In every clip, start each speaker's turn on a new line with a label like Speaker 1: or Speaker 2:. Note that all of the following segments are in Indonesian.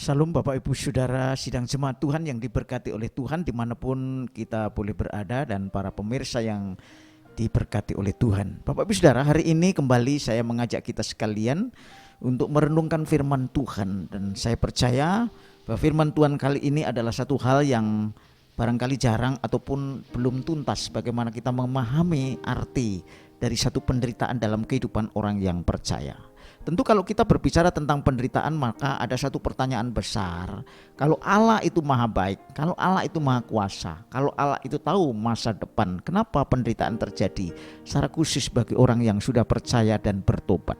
Speaker 1: Salam Bapak Ibu Saudara sidang jemaat Tuhan yang diberkati oleh Tuhan dimanapun kita boleh berada dan para pemirsa yang diberkati oleh Tuhan. Bapak Ibu Saudara, hari ini kembali saya mengajak kita sekalian untuk merenungkan firman Tuhan, dan saya percaya bahwa firman Tuhan kali ini adalah satu hal yang barangkali jarang ataupun belum tuntas bagaimana kita memahami arti dari satu penderitaan dalam kehidupan orang yang percaya. Tentu kalau kita berbicara tentang penderitaan, maka ada satu pertanyaan besar. Kalau Allah itu maha baik, kalau Allah itu maha kuasa, kalau Allah itu tahu masa depan, kenapa penderitaan terjadi secara khusus bagi orang yang sudah percaya dan bertobat?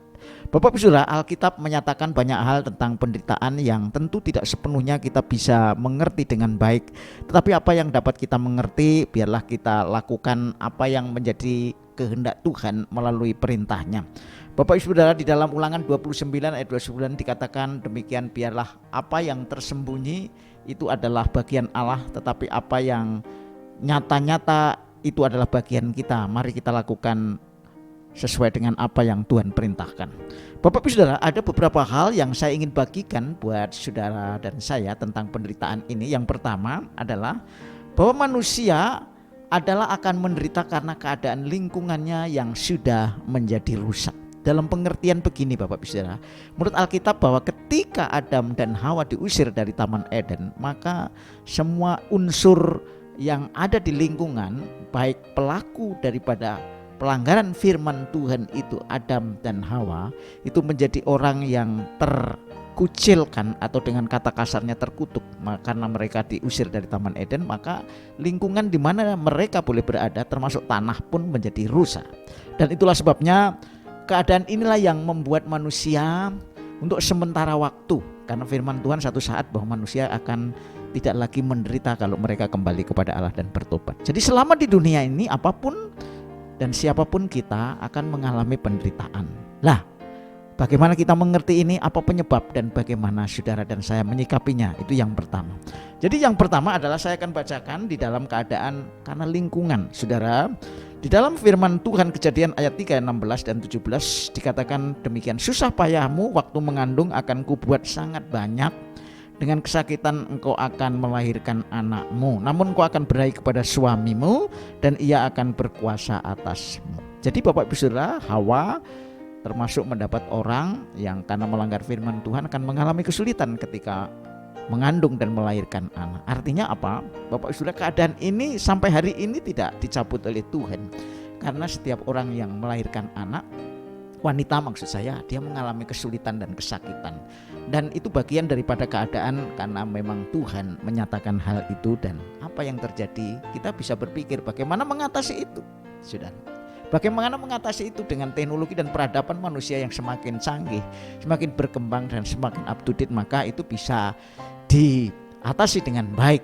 Speaker 1: Bapak Ibu Saudara, Alkitab menyatakan banyak hal tentang penderitaan yang tentu tidak sepenuhnya kita bisa mengerti dengan baik. Tetapi apa yang dapat kita mengerti, biarlah kita lakukan apa yang menjadi kehendak Tuhan melalui perintahnya. Bapak Ibu Saudara, di dalam Ulangan 29 ayat 29 dikatakan demikian, biarlah apa yang tersembunyi itu adalah bagian Allah, tetapi apa yang nyata-nyata itu adalah bagian kita. Mari kita lakukan sesuai dengan apa yang Tuhan perintahkan. Bapak Ibu Saudara, ada beberapa hal yang saya ingin bagikan buat saudara dan saya tentang penderitaan ini. Yang pertama adalah bahwa manusia adalah akan menderita karena keadaan lingkungannya yang sudah menjadi rusak. Dalam pengertian begini Bapak Ibu Saudara, menurut Alkitab bahwa ketika Adam dan Hawa diusir dari Taman Eden, maka semua unsur yang ada di lingkungan, baik pelaku daripada pelanggaran firman Tuhan itu Adam dan Hawa, itu menjadi orang yang terkucilkan atau dengan kata kasarnya terkutuk. Karena mereka diusir dari Taman Eden, maka lingkungan di mana mereka boleh berada termasuk tanah pun menjadi rusak. Dan itulah sebabnya keadaan inilah yang membuat manusia untuk sementara waktu, karena firman Tuhan satu saat bahwa manusia akan tidak lagi menderita kalau mereka kembali kepada Allah dan bertobat. Jadi selama di dunia ini apapun dan siapapun kita akan mengalami penderitaan. Lah, bagaimana kita mengerti ini, apa penyebab dan bagaimana saudara dan saya menyikapinya, itu yang pertama. Jadi yang pertama adalah saya akan bacakan di dalam keadaan karena lingkungan. Saudara, di dalam firman Tuhan Kejadian ayat 3, 16 dan 17 dikatakan demikian, susah payahmu waktu mengandung akan kubuat sangat banyak, dengan kesakitan engkau akan melahirkan anakmu, namun engkau akan berahi kepada suamimu dan ia akan berkuasa atasmu. Jadi Bapak Ibu Saudara, Hawa termasuk mendapat orang yang karena melanggar firman Tuhan akan mengalami kesulitan ketika mengandung dan melahirkan anak. Artinya apa? Bapak Saudara, keadaan ini sampai hari ini tidak dicabut oleh Tuhan. Karena setiap orang yang melahirkan anak, wanita maksud saya, dia mengalami kesulitan dan kesakitan. Dan itu bagian daripada keadaan karena memang Tuhan menyatakan hal itu. Dan apa yang terjadi, kita bisa berpikir bagaimana mengatasi itu, Saudara. Bagaimana mengatasi itu dengan teknologi dan peradaban manusia yang semakin canggih, semakin berkembang dan semakin up to date, maka itu bisa diatasi dengan baik.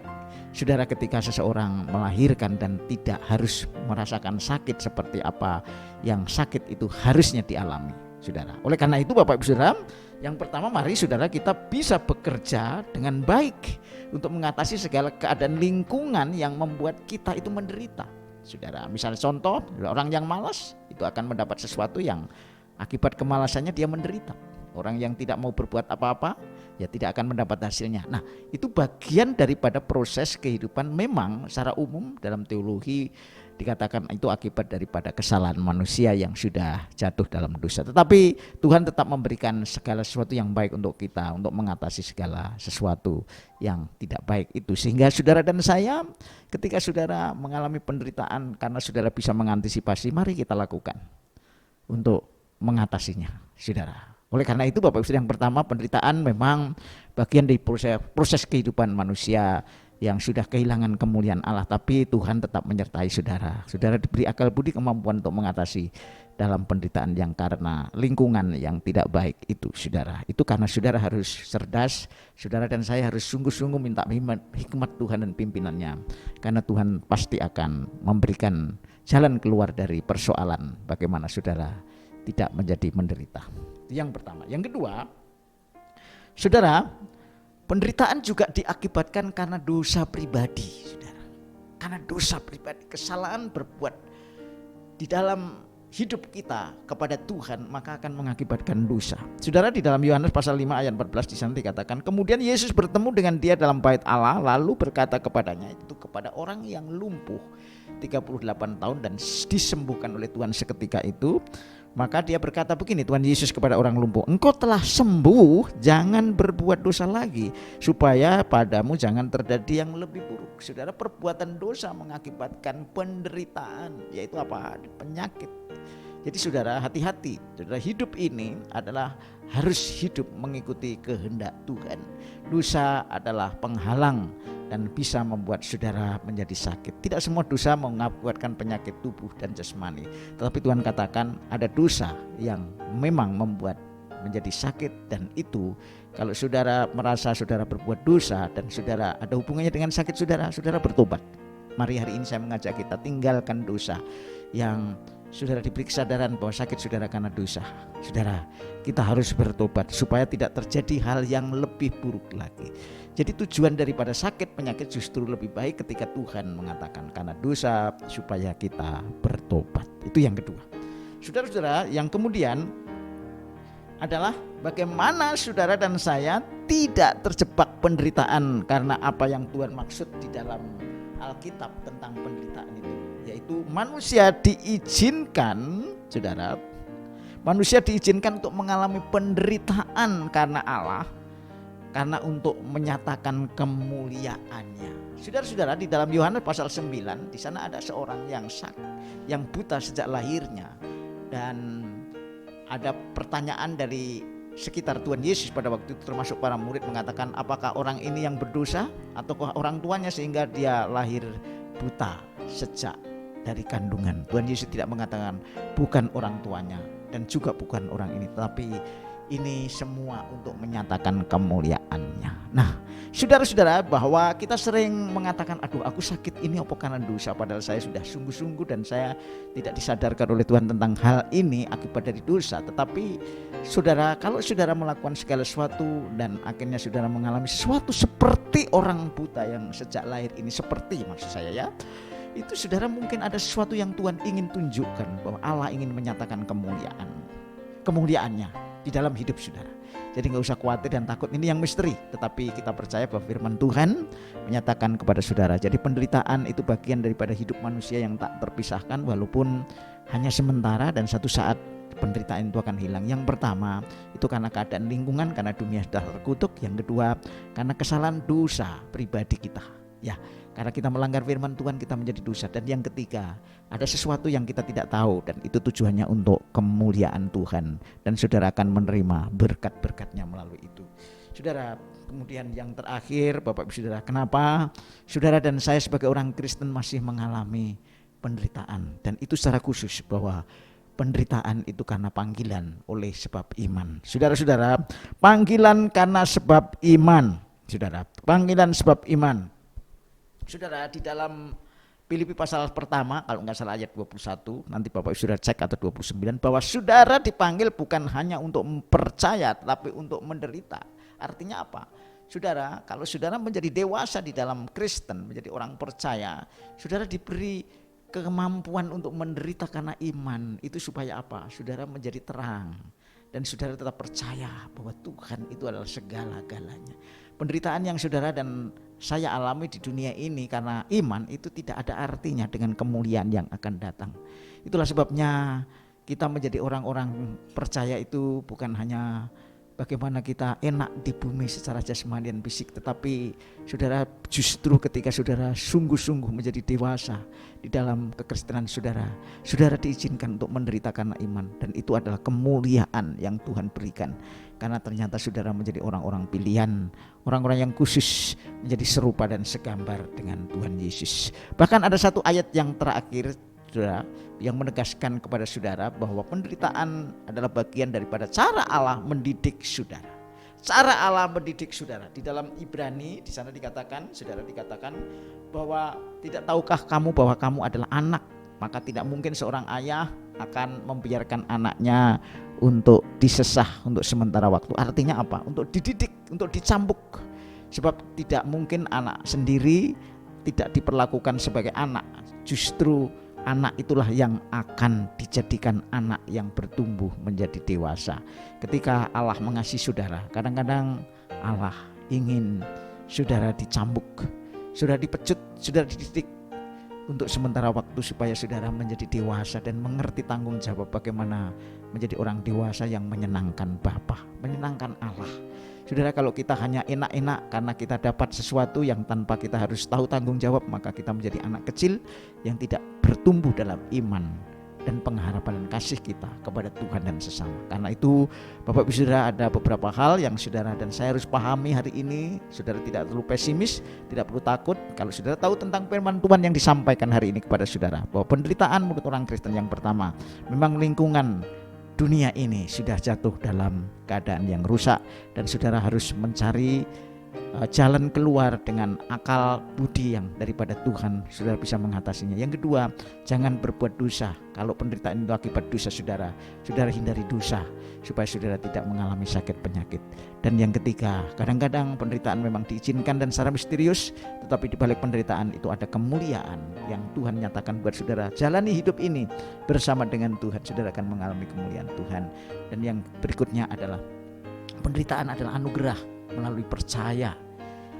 Speaker 1: Saudara, ketika seseorang melahirkan dan tidak harus merasakan sakit seperti apa yang sakit itu harusnya dialami, Saudara. Oleh karena itu Bapak Ibu Saudara, yang pertama mari Saudara kita bisa bekerja dengan baik untuk mengatasi segala keadaan lingkungan yang membuat kita itu menderita. Saudara, misalnya contoh, orang yang malas itu akan mendapat sesuatu yang akibat kemalasannya dia menderita. Orang yang tidak mau berbuat apa-apa ya tidak akan mendapat hasilnya. Nah, itu bagian daripada proses kehidupan. Memang secara umum dalam teologi dikatakan itu akibat daripada kesalahan manusia yang sudah jatuh dalam dosa. Tetapi Tuhan tetap memberikan segala sesuatu yang baik untuk kita, untuk mengatasi segala sesuatu yang tidak baik itu. Sehingga saudara dan saya, ketika saudara mengalami penderitaan karena saudara bisa mengantisipasi, mari kita lakukan untuk mengatasinya, saudara. Oleh karena itu Bapak Ibu, yang pertama, penderitaan memang bagian dari proses kehidupan manusia yang sudah kehilangan kemuliaan Allah, tapi Tuhan tetap menyertai saudara. Saudara diberi akal budi, kemampuan untuk mengatasi dalam penderitaan yang karena lingkungan yang tidak baik itu, saudara. Itu karena saudara harus cerdas, saudara dan saya harus sungguh-sungguh minta hikmat Tuhan dan pimpinannya, karena Tuhan pasti akan memberikan jalan keluar dari persoalan bagaimana saudara tidak menjadi menderita. Itu yang pertama. Yang kedua, saudara, penderitaan juga diakibatkan karena dosa pribadi, saudara. Karena dosa pribadi, kesalahan berbuat di dalam hidup kita kepada Tuhan maka akan mengakibatkan dosa. Saudara, di dalam Yohanes pasal 5 ayat 14 di sana dikatakan, kemudian Yesus bertemu dengan dia dalam bait Allah lalu berkata kepadanya, itu kepada orang yang lumpuh 38 tahun dan disembuhkan oleh Tuhan seketika itu. Maka dia berkata begini, Tuhan Yesus kepada orang lumpuh, engkau telah sembuh, jangan berbuat dosa lagi, supaya padamu jangan terjadi yang lebih buruk. Saudara, perbuatan dosa mengakibatkan penderitaan, yaitu apa? Penyakit. Jadi saudara, hati-hati. Saudara, hidup ini adalah harus hidup mengikuti kehendak Tuhan. Dosa adalah penghalang dan bisa membuat saudara menjadi sakit. Tidak semua dosa mengakibatkan penyakit tubuh dan jasmani, tetapi Tuhan katakan ada dosa yang memang membuat menjadi sakit, dan itu kalau saudara merasa saudara berbuat dosa dan saudara ada hubungannya dengan sakit saudara, saudara bertobat. Mari hari ini saya mengajak kita tinggalkan dosa yang saudara diberi kesadaran bahwa sakit saudara karena dosa. Saudara, kita harus bertobat supaya tidak terjadi hal yang lebih buruk lagi. Jadi tujuan daripada sakit penyakit justru lebih baik ketika Tuhan mengatakan karena dosa supaya kita bertobat. Itu yang kedua. Saudara-saudara, yang kemudian adalah bagaimana saudara dan saya tidak terjebak penderitaan karena apa yang Tuhan maksud di dalam Alkitab tentang penderitaan itu, yaitu manusia diizinkan, saudara, manusia diizinkan untuk mengalami penderitaan karena Allah, karena untuk menyatakan kemuliaannya. Saudara-saudara, di dalam Yohanes pasal 9 di sana ada seorang yang buta sejak lahirnya, dan ada pertanyaan dari sekitar Tuhan Yesus pada waktu itu, termasuk para murid, mengatakan apakah orang ini yang berdosa ataukah orang tuanya sehingga dia lahir buta sejak dari kandungan. Tuhan Yesus tidak mengatakan bukan orang tuanya dan juga bukan orang ini, tetapi ini semua untuk menyatakan kemuliaannya. Nah, saudara-saudara, bahwa kita sering mengatakan, aduh aku sakit ini apa karena dosa, padahal saya sudah sungguh-sungguh dan saya tidak disadarkan oleh Tuhan tentang hal ini akibat dari dosa. Tetapi saudara, kalau saudara melakukan segala sesuatu dan akhirnya saudara mengalami sesuatu seperti orang buta yang sejak lahir ini, seperti maksud saya ya, itu saudara mungkin ada sesuatu yang Tuhan ingin tunjukkan, bahwa Allah ingin menyatakan kemuliaannya di dalam hidup saudara. Jadi gak usah khawatir dan takut, ini yang misteri, tetapi kita percaya bahwa firman Tuhan menyatakan kepada saudara. Jadi penderitaan itu bagian daripada hidup manusia yang tak terpisahkan, walaupun hanya sementara, dan satu saat penderitaan itu akan hilang. Yang pertama itu karena keadaan lingkungan, karena dunia sudah terkutuk. Yang kedua karena kesalahan dosa pribadi kita, ya, karena kita melanggar firman Tuhan kita menjadi dosa. Dan yang ketiga, ada sesuatu yang kita tidak tahu, dan itu tujuannya untuk kemuliaan Tuhan, dan saudara akan menerima berkat-berkatnya melalui itu. Saudara, kemudian yang terakhir, Bapak Ibu Saudara, kenapa saudara dan saya sebagai orang Kristen masih mengalami penderitaan? Dan itu secara khusus bahwa penderitaan itu karena panggilan oleh sebab iman. Saudara-saudara, panggilan karena sebab iman. Saudara, panggilan sebab iman. Saudara, di dalam Filipi pasal pertama, kalau enggak salah ayat 21, nanti Bapak Saudara cek, atau 29, bahwa saudara dipanggil bukan hanya untuk percaya tetapi untuk menderita. Artinya apa? Saudara, kalau saudara menjadi dewasa di dalam Kristen, menjadi orang percaya, saudara diberi kemampuan untuk menderita karena iman. Itu supaya apa? Saudara menjadi terang dan saudara tetap percaya bahwa Tuhan itu adalah segala-galanya. Penderitaan yang saudara dan saya alami di dunia ini karena iman itu tidak ada artinya dengan kemuliaan yang akan datang. Itulah sebabnya kita menjadi orang-orang percaya itu bukan hanya bagaimana kita enak di bumi secara jasmani dan fisik, tetapi saudara, justru ketika saudara sungguh-sungguh menjadi dewasa di dalam kekristenan saudara, saudara diizinkan untuk menderita karena iman, dan itu adalah kemuliaan yang Tuhan berikan. Karena ternyata saudara menjadi orang-orang pilihan, orang-orang yang khusus, menjadi serupa dan segambar dengan Tuhan Yesus. Bahkan ada satu ayat yang terakhir, saudara, yang menegaskan kepada saudara bahwa penderitaan adalah bagian daripada cara Allah mendidik saudara. Cara Allah mendidik saudara. Di dalam Ibrani di sana dikatakan, saudara, dikatakan bahwa tidak tahukah kamu bahwa kamu adalah anak, maka tidak mungkin seorang ayah akan membiarkan anaknya untuk disesah untuk sementara waktu. Artinya apa? Untuk dididik, untuk dicambuk. Sebab tidak mungkin anak sendiri tidak diperlakukan sebagai anak. Justru anak itulah yang akan dijadikan anak yang bertumbuh menjadi dewasa. Ketika Allah mengasihi saudara, kadang-kadang Allah ingin saudara dicambuk, saudara dipecut, saudara dididik untuk sementara waktu supaya saudara menjadi dewasa dan mengerti tanggung jawab bagaimana menjadi orang dewasa yang menyenangkan Bapa, menyenangkan Allah. Saudara, kalau kita hanya enak-enak karena kita dapat sesuatu yang tanpa kita harus tahu tanggung jawab, maka kita menjadi anak kecil yang tidak bertumbuh dalam iman dan pengharapan dan kasih kita kepada Tuhan dan sesama. Karena itu Bapak Ibu Saudara, ada beberapa hal yang saudara dan saya harus pahami hari ini. Saudara tidak perlu pesimis, tidak perlu takut kalau saudara tahu tentang firman Tuhan yang disampaikan hari ini kepada saudara, bahwa penderitaan menurut orang Kristen yang pertama, memang lingkungan dunia ini sudah jatuh dalam keadaan yang rusak dan saudara harus mencari jalan keluar dengan akal budi yang daripada Tuhan, saudara bisa mengatasinya. Yang kedua, jangan berbuat dosa. Kalau penderitaan itu akibat dosa saudara, saudara hindari dosa supaya saudara tidak mengalami sakit penyakit. Dan yang ketiga, kadang-kadang penderitaan memang diizinkan dan secara misterius, tetapi di balik penderitaan itu ada kemuliaan yang Tuhan nyatakan buat saudara. Jalani hidup ini bersama dengan Tuhan, saudara akan mengalami kemuliaan Tuhan. Dan yang berikutnya adalah penderitaan adalah anugerah melalui percaya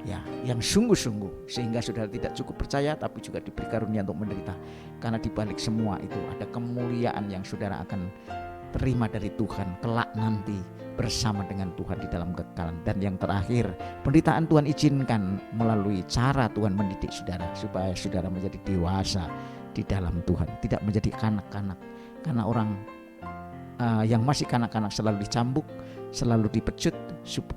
Speaker 1: ya, yang sungguh-sungguh, sehingga saudara tidak cukup percaya tapi juga diberi karunia untuk menderita. Karena di balik semua itu ada kemuliaan yang saudara akan terima dari Tuhan kelak nanti bersama dengan Tuhan di dalam kekekalan. Dan yang terakhir, penderitaan Tuhan izinkan melalui cara Tuhan mendidik saudara supaya saudara menjadi dewasa di dalam Tuhan, tidak menjadi kanak-kanak. Karena orang yang masih kanak-kanak selalu dicambuk, selalu dipecut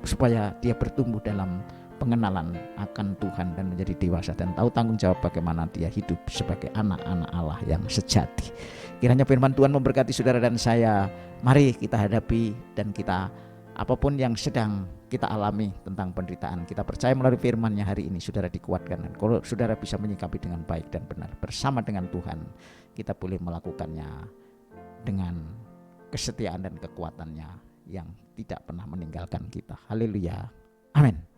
Speaker 1: supaya dia bertumbuh dalam pengenalan akan Tuhan dan menjadi dewasa dan tahu tanggung jawab bagaimana dia hidup sebagai anak-anak Allah yang sejati. Kiranya firman Tuhan memberkati saudara dan saya. Mari kita hadapi dan kita apapun yang sedang kita alami tentang penderitaan, kita percaya melalui firman-Nya hari ini saudara dikuatkan. Dan kalau saudara bisa menyikapi dengan baik dan benar bersama dengan Tuhan, kita boleh melakukannya dengan kesetiaan dan kekuatannya yang tidak pernah meninggalkan kita. Haleluya. Amin.